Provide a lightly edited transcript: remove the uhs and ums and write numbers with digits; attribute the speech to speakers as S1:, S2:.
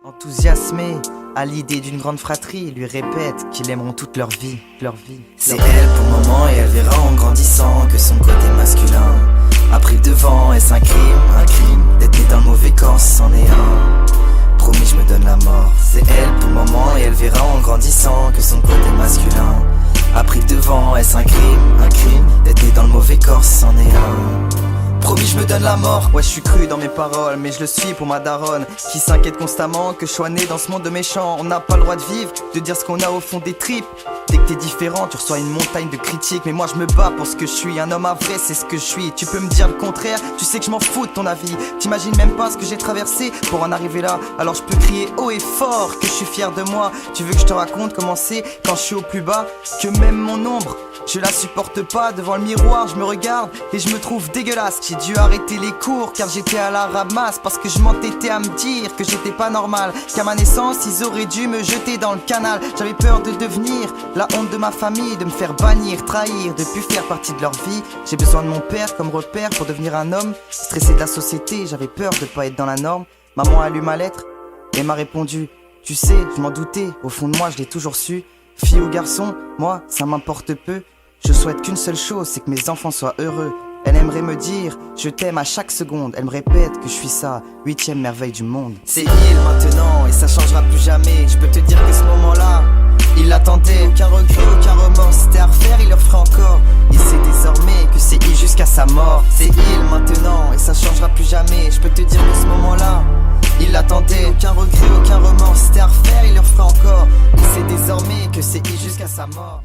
S1: Enthousiasmé à l'idée d'une grande fratrie, lui répète qu'ils l'aimeront toute leur vie,
S2: C'est elle pour le moment et elle verra en grandissant que son côté masculin a pris le devant. Est-ce un crime d'être né dans le mauvais corps, c'en est un. Promis, je me donne la mort. C'est elle pour le moment et elle verra en grandissant que son côté masculin a pris le devant. Est-ce un crime d'être né dans le mauvais corps, c'en est un. Promis, je me donne la mort.
S1: Ouais, je suis cru dans mes paroles, mais je le suis pour ma daronne qui s'inquiète constamment que je sois né dans ce monde de méchants. On n'a pas le droit de vivre, de dire ce qu'on a au fond des tripes. Dès que t'es différent, tu reçois une montagne de critiques. Mais moi je me bats pour ce que je suis, un homme à vrai, c'est ce que je suis. Tu peux me dire le contraire, tu sais que je m'en fous de ton avis. T'imagines même pas ce que j'ai traversé pour en arriver là. Alors je peux crier haut et fort que je suis fier de moi. Tu veux que je te raconte comment c'est quand je suis au plus bas, que même mon ombre, je la supporte pas. Devant le miroir, je me regarde et je me trouve dégueulasse. J'ai dû arrêter les cours car j'étais à la ramasse, parce que je m'entêtais à me dire que j'étais pas normal, qu'à ma naissance ils auraient dû me jeter dans le canal. J'avais peur de devenir la honte de ma famille, de me faire bannir, trahir, de plus faire partie de leur vie. J'ai besoin de mon père comme repère pour devenir un homme. Stressé de la société, j'avais peur de pas être dans la norme. Maman a lu ma lettre et m'a répondu: tu sais, je m'en doutais, au fond de moi je l'ai toujours su. Fille ou garçon, moi ça m'importe peu. Je souhaite qu'une seule chose, c'est que mes enfants soient heureux. Elle aimerait me dire je t'aime à chaque seconde. Elle me répète que je suis sa 8e merveille du monde.
S2: C'est il maintenant et ça changera plus jamais. Je peux te dire que ce moment-là, il l'attendait. Aucun regret, aucun remords, c'était à refaire, il le ferait encore. Il sait désormais que c'est il jusqu'à sa mort. C'est il maintenant et ça changera plus jamais. Je peux te dire que ce moment-là, il l'attendait. Aucun regret, aucun remords, c'était à refaire, il le ferait encore. Il sait désormais que c'est il jusqu'à sa mort.